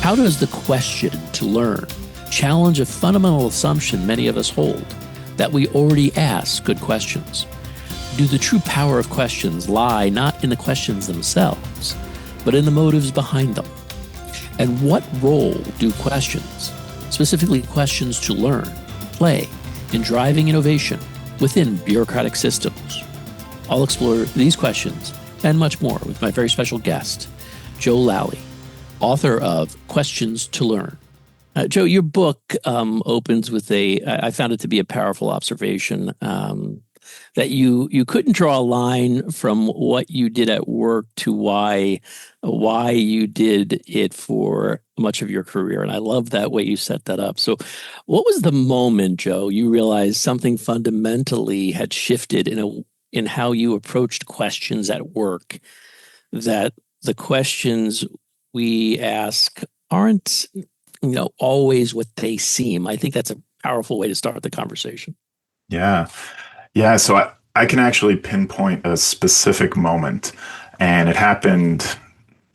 How does the question to learn challenge a fundamental assumption many of us hold, that we already ask good questions? Do the true power of questions lie not in the questions themselves, but in the motives behind them? And what role do questions, specifically questions to learn, play in driving innovation within bureaucratic systems? I'll explore these questions and much more with my very special guest, Joe Lalley, author of Questions to Learn. Joe, your book opens with I found it to be a powerful observation, that you couldn't draw a line from what you did at work to why you did it for much of your career. And I love that way you set that up. So what was the moment, Joe, you realized something fundamentally had shifted in how you approached questions at work, that the questions we ask aren't always what they seem? I think that's a powerful way to start the conversation. Yeah. Yeah. So I can actually pinpoint a specific moment, and it happened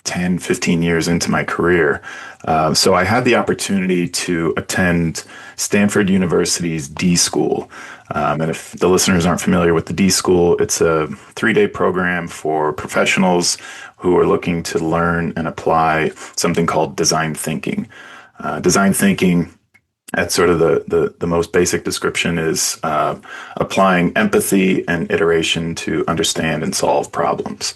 10, 15 years into my career. So I had the opportunity to attend Stanford University's D School. And if the listeners aren't familiar with the D School, it's a 3-day program for professionals who are looking to learn and apply something called design thinking. Design thinking, at sort of the most basic description, is applying empathy and iteration to understand and solve problems.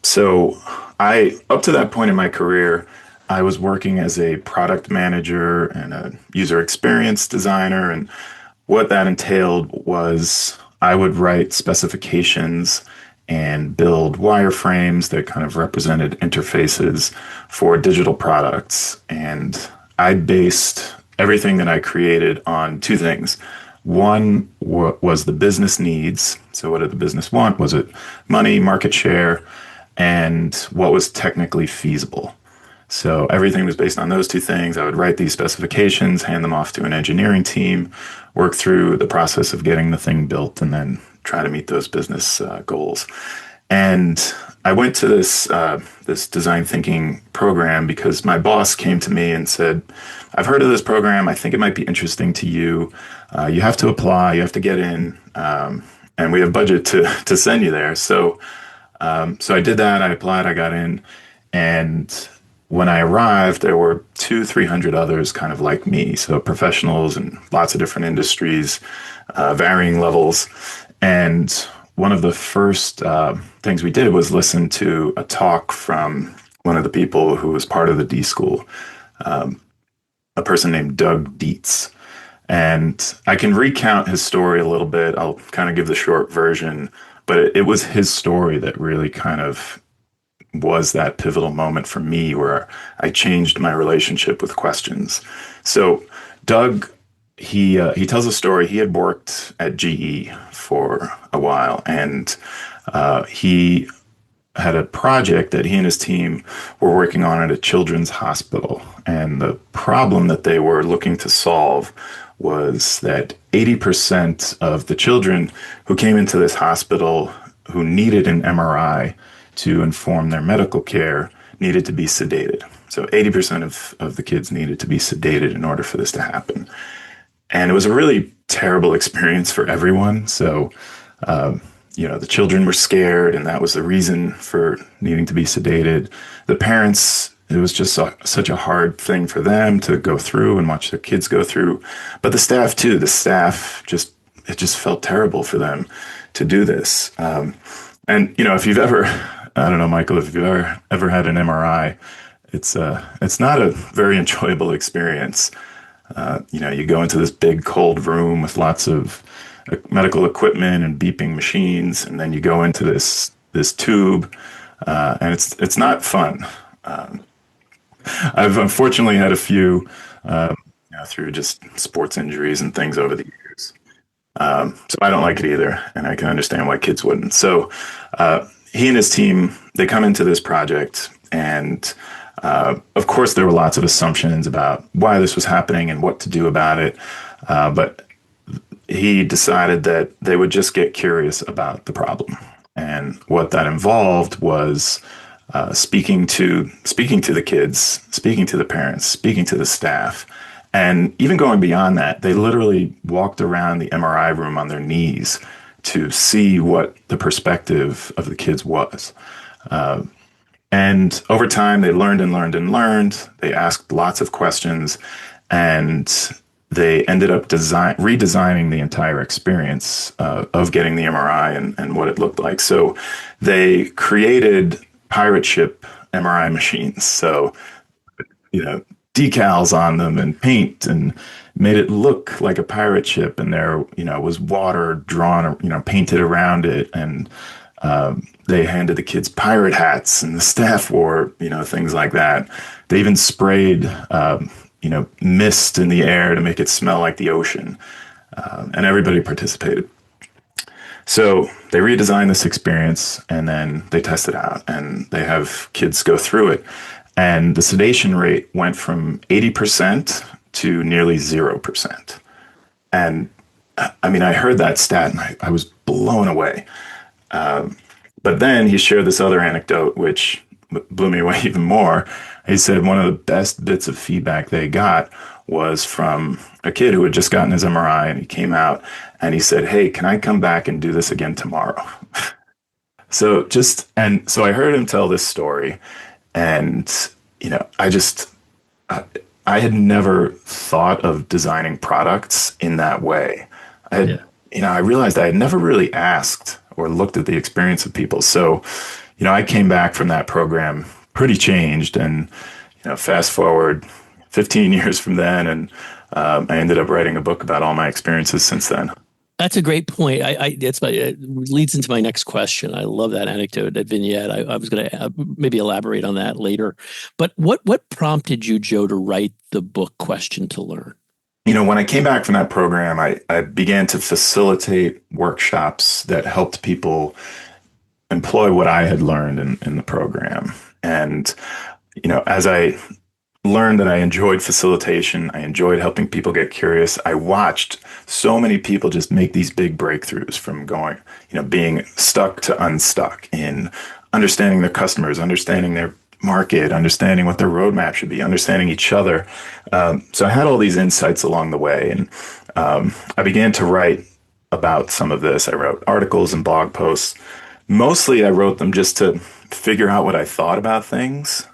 So up to that point in my career, I was working as a product manager and a user experience designer. And what that entailed was I would write specifications and build wireframes that kind of represented interfaces for digital products. And I based everything that I created on two things. One was the business needs. So what did the business want? Was it money, market share, and what was technically feasible? So everything was based on those two things. I would write these specifications, hand them off to an engineering team, work through the process of getting the thing built, and then try to meet those business goals. And I went to this design thinking program because my boss came to me and said, "I've heard of this program. I think it might be interesting to you. You have to apply. You have to get in, and we have budget to send you there." So I did that. I applied. I got in, and when I arrived, there were 300 others kind of like me, so professionals in lots of different industries, varying levels. And one of the first things we did was listen to a talk from one of the people who was part of the D School, a person named Doug Dietz. And I can recount his story a little bit. I'll kind of give the short version, but it was his story that really kind of was that pivotal moment for me where I changed my relationship with questions. So Doug, he tells a story. He had worked at GE for a while, and he had a project that he and his team were working on at a children's hospital. And the problem that they were looking to solve was that 80% of the children who came into this hospital who needed an MRI to inform their medical care needed to be sedated. So 80% of the kids needed to be sedated in order for this to happen. And it was a really terrible experience for everyone. So, the children were scared, and that was the reason for needing to be sedated. The parents, it was just such a hard thing for them to go through and watch their kids go through. But the staff too, it just felt terrible for them to do this. And, if you've ever, I don't know, Michael, if you've ever had an MRI, it's not a very enjoyable experience. You go into this big cold room with lots of medical equipment and beeping machines, and then you go into this tube, and it's not fun. I've unfortunately had a few through just sports injuries and things over the years. So I don't like it either, and I can understand why kids wouldn't. So he and his team, they come into this project, and of course there were lots of assumptions about why this was happening and what to do about it. But he decided that they would just get curious about the problem. And what that involved was speaking to the kids, speaking to the parents, speaking to the staff, and even going beyond that, they literally walked around the MRI room on their knees to see what the perspective of the kids was. And over time, they learned and learned and learned. They asked lots of questions, and they ended up redesigning the entire experience of getting the MRI and what it looked like. So they created pirate ship MRI machines. So, decals on them and paint and made it look like a pirate ship. And there, was water drawn, painted around it. And they handed the kids pirate hats and the staff wore, things like that. They even sprayed, mist in the air to make it smell like the ocean. And everybody participated. So they redesigned this experience and then they test it out and they have kids go through it. And the sedation rate went from 80% to nearly 0%. And I mean, I heard that stat and I was blown away. But then he shared this other anecdote, which blew me away even more. He said one of the best bits of feedback they got was from a kid who had just gotten his MRI and he came out and he said, "Hey, can I come back and do this again tomorrow?" So I heard him tell this story and, I had never thought of designing products in that way. I realized I had never really asked or looked at the experience of people. So, I came back from that program pretty changed and, fast forward 15 years from then. And I ended up writing a book about all my experiences since then. That's a great point. It leads into my next question. I love that anecdote, that vignette. I was going to maybe elaborate on that later. But what prompted you, Joe, to write the book Question to Learn? When I came back from that program, I began to facilitate workshops that helped people employ what I had learned in the program. And, as I learned that I enjoyed facilitation, I enjoyed helping people get curious, I watched so many people just make these big breakthroughs from going, being stuck to unstuck in understanding their customers, understanding their market, understanding what their roadmap should be, understanding each other. So I had all these insights along the way. And I began to write about some of this. I wrote articles and blog posts. Mostly I wrote them just to figure out what I thought about things.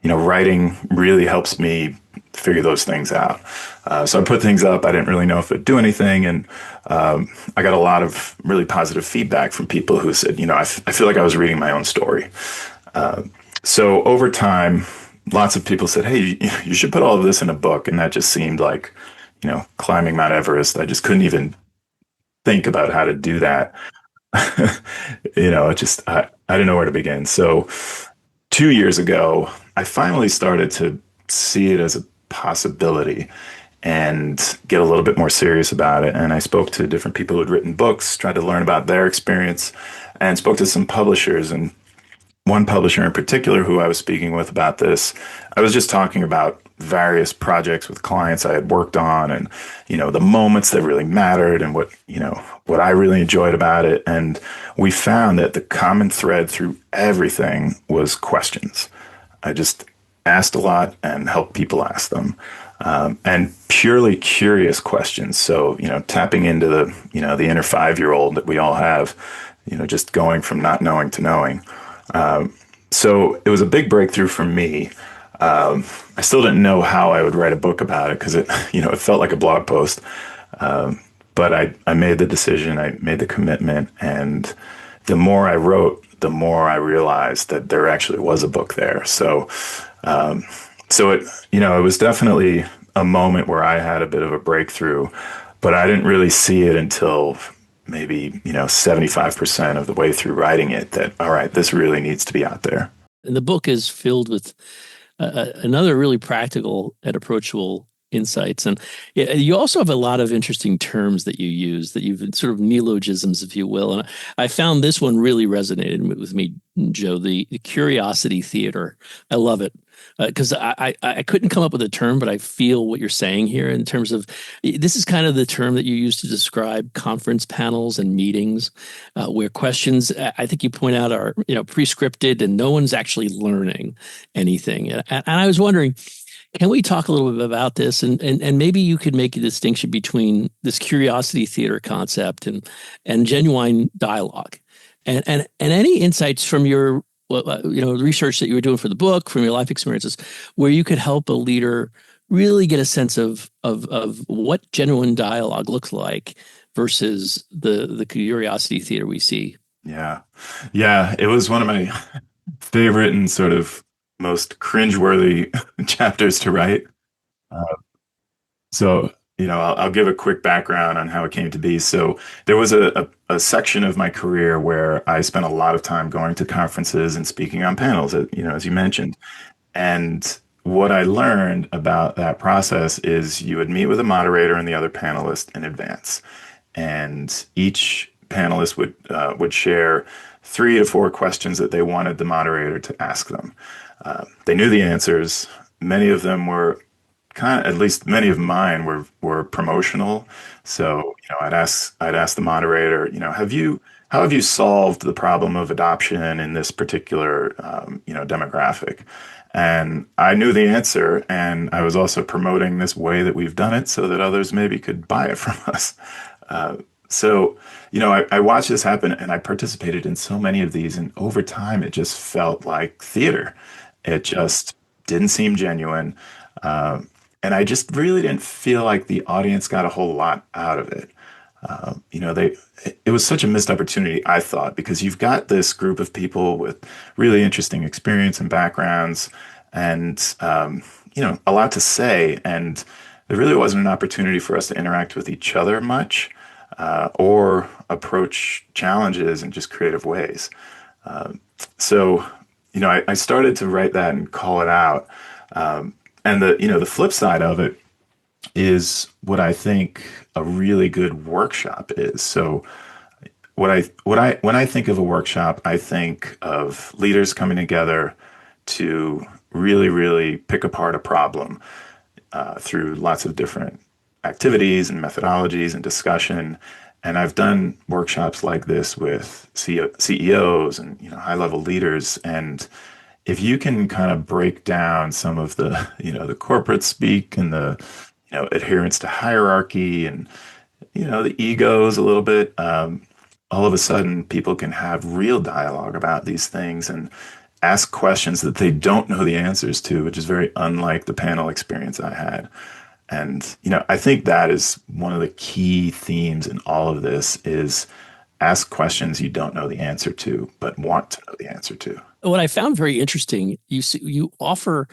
Writing really helps me figure those things out. So I put things up. I didn't really know if it'd do anything. And I got a lot of really positive feedback from people who said, I feel like I was reading my own story. So over time, lots of people said, "Hey, you should put all of this in a book." And that just seemed like, climbing Mount Everest. I just couldn't even think about how to do that. I didn't know where to begin. So 2 years ago, I finally started to see it as a possibility and get a little bit more serious about it. And I spoke to different people who had written books, tried to learn about their experience, and spoke to some publishers. And one publisher in particular who I was speaking with about this, I was just talking about various projects with clients I had worked on and, the moments that really mattered and what I really enjoyed about it. And we found that the common thread through everything was questions. I just asked a lot and helped people ask them. And purely curious questions. So, tapping into the inner 5-year-old that we all have, just going from not knowing to knowing. So it was a big breakthrough for me. I still didn't know how I would write a book about it because it felt like a blog post. But I made the decision, I made the commitment, and the more I wrote, the more I realized that there actually was a book there. So it was definitely a moment where I had a bit of a breakthrough, but I didn't really see it until maybe 75% of the way through writing it that, all right, this really needs to be out there. And the book is filled with another really practical and approachable insights. And you also have a lot of interesting terms that you use that you've sort of neologisms, if you will. And I found this one really resonated with me, Joe, the curiosity theater. I love it because I couldn't come up with a term, but I feel what you're saying here in terms of this is kind of the term that you use to describe conference panels and meetings where questions I think you point out are pre-scripted and no one's actually learning anything. And I was wondering, can we talk a little bit about this and maybe you could make a distinction between this curiosity theater concept and genuine dialogue and any insights from your research that you were doing for the book, from your life experiences, where you could help a leader really get a sense of what genuine dialogue looks like versus the curiosity theater we see. Yeah. Yeah. It was one of my favorite and sort of most cringeworthy chapters to write. Uh, I'll give a quick background on how it came to be. So there was a section of my career where I spent a lot of time going to conferences and speaking on panels, as you mentioned. And what I learned about that process is you would meet with a moderator and the other panelist in advance, and each panelist would share 3 to 4 questions that they wanted the moderator to ask them. They knew the answers. Many of them were at least many of mine were promotional. So, I'd ask the moderator, how have you solved the problem of adoption in this particular, demographic? And I knew the answer, and I was also promoting this way that we've done it so that others maybe could buy it from us. Uh, I watched this happen, and I participated in so many of these, and over time, it just felt like theater. It just didn't seem genuine. Uh, and I just really didn't feel like the audience got a whole lot out of it. It was such a missed opportunity, I thought, because you've got this group of people with really interesting experience and backgrounds and, a lot to say. And there really wasn't an opportunity for us to interact with each other much, or approach challenges in just creative ways. Um, I started to write that and call it out. And the flip side of it is what I think a really good workshop is. So when I think of a workshop, I think of leaders coming together to really, really pick apart a problem through lots of different activities and methodologies and discussion. And I've done workshops like this with CEOs and high level leaders. And if you can kind of break down some of the the corporate speak and the adherence to hierarchy and the egos a little bit, all of a sudden people can have real dialogue about these things and ask questions that they don't know the answers to, which is very unlike the panel experience I had. And I think that is one of the key themes in all of this is ask questions you don't know the answer to, but want to know the answer to. What I found very interesting, you offer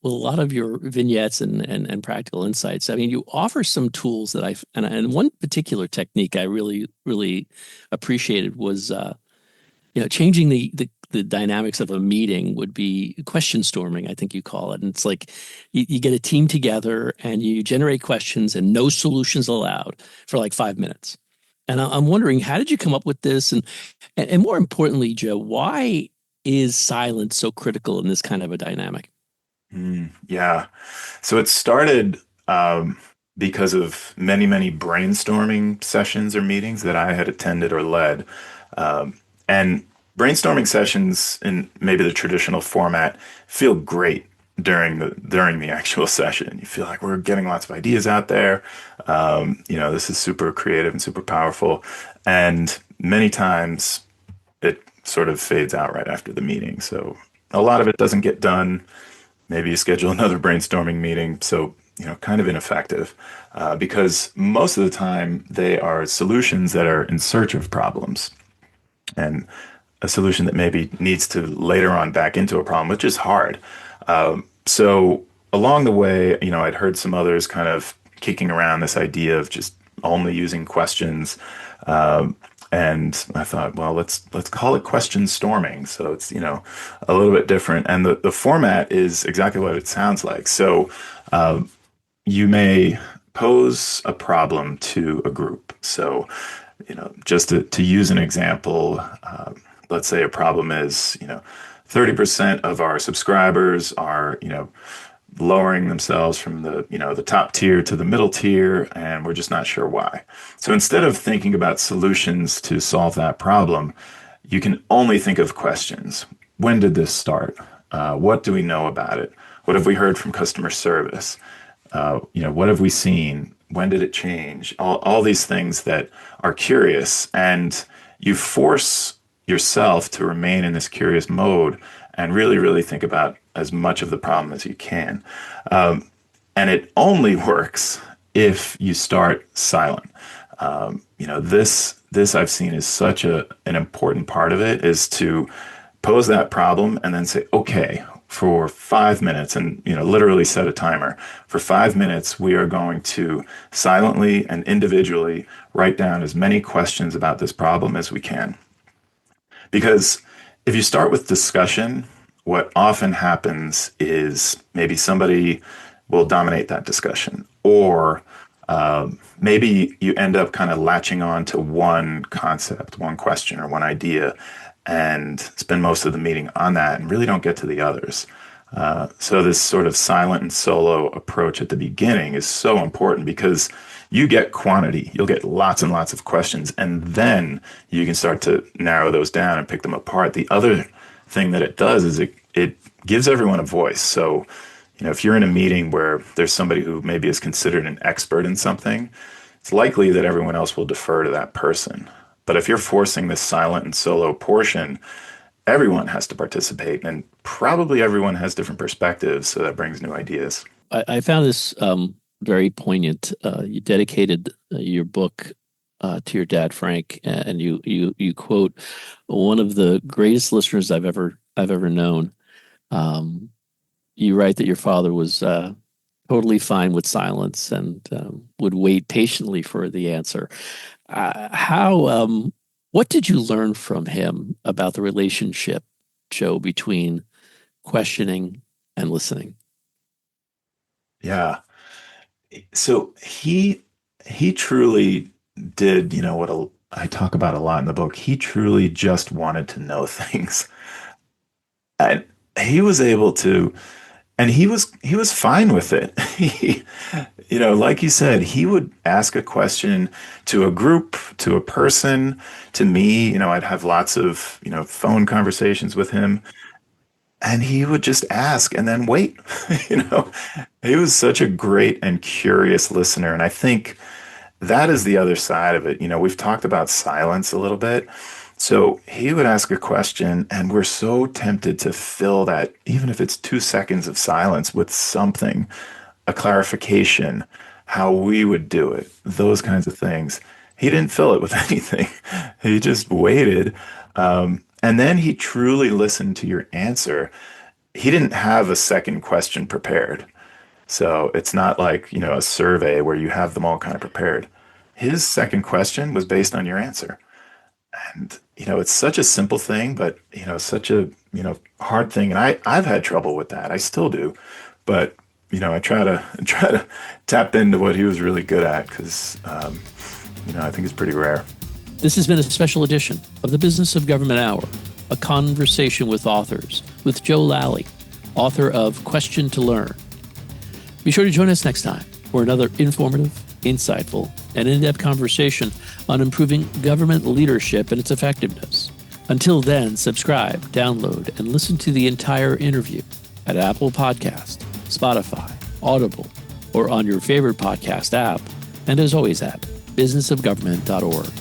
with a lot of your vignettes and practical insights. I mean, you offer some tools that and one particular technique I really really appreciated was changing the dynamics of a meeting would be question storming, I think you call it. And it's like you get a team together and you generate questions and no solutions allowed for like 5 minutes. And I'm wondering, how did you come up with this? And more importantly, Joe, why is silence so critical in this kind of a dynamic? Yeah. So it started because of many, many brainstorming sessions or meetings that I had attended or led. And brainstorming sessions in maybe the traditional format feel great during the actual session. You feel like we're getting lots of ideas out there. This is super creative and super powerful. And many times it sort of fades out right after the meeting. So a lot of it doesn't get done. Maybe you schedule another brainstorming meeting. So, kind of ineffective because most of the time they are solutions that are in search of problems and a solution that maybe needs to later on back into a problem, which is hard. So along the way, I'd heard some others kind of kicking around this idea of just only using questions. And I thought, well, let's call it question storming. So it's, a little bit different. And the format is exactly what it sounds like. So you may pose a problem to a group. So, just to use an example, let's say a problem is, 30% of our subscribers are, lowering themselves from the top tier to the middle tier, and we're just not sure why. So instead of thinking about solutions to solve that problem, you can only think of questions. When did this start? What do we know about it? What have we heard from customer service? What have we seen? When did it change? All these things that are curious, and you force yourself to remain in this curious mode and really, really think about as much of the problem as you can. And it only works if you start silent. This I've seen is such an important part of it, is to pose that problem and then say, okay, for 5 minutes, and literally set a timer. For 5 minutes, we are going to silently and individually write down as many questions about this problem as we can. Because if you start with discussion, what often happens is maybe somebody will dominate that discussion, or maybe you end up kind of latching on to one concept, one question, or one idea, and spend most of the meeting on that and really don't get to the others. So this sort of silent and solo approach at the beginning is so important, because you get quantity, you'll get lots and lots of questions, and then you can start to narrow those down and pick them apart. The other thing that it does is it gives everyone a voice. So, if you're in a meeting where there's somebody who maybe is considered an expert in something, it's likely that everyone else will defer to that person. But if you're forcing this silent and solo portion, everyone has to participate, and probably everyone has different perspectives, so that brings new ideas. I found this very poignant. You dedicated your book to your dad, Frank, and you quote one of the greatest listeners I've ever known. You write that your father was totally fine with silence and would wait patiently for the answer. What did you learn from him about the relationship, Joe, between questioning and listening? Yeah. So he truly did, what I talk about a lot in the book. He truly just wanted to know things. And he was able to, and he was fine with it. Like you said, he would ask a question to a group, to a person, to me. I'd have lots of, phone conversations with him, and he would just ask and then wait. you know, he was such a great and curious listener. And I think that is the other side of it. We've talked about silence a little bit. So he would ask a question, and we're so tempted to fill that, even if it's 2 seconds of silence, with something, a clarification, how we would do it, those kinds of things. He didn't fill it with anything. He just waited. And then he truly listened to your answer. He didn't have a second question prepared. So it's not like, a survey where you have them all kind of prepared. His second question was based on your answer. And, it's such a simple thing, but, such a, hard thing. And I've had trouble with that. I still do. But, I try to tap into what he was really good at, because, I think it's pretty rare. This has been a special edition of the Business of Government Hour, a conversation with authors, with Joe Lalley, author of Question to Learn. Be sure to join us next time for another informative, insightful, and in-depth conversation on improving government leadership and its effectiveness. Until then, subscribe, download, and listen to the entire interview at Apple Podcast, Spotify, Audible, or on your favorite podcast app, and as always at businessofgovernment.org.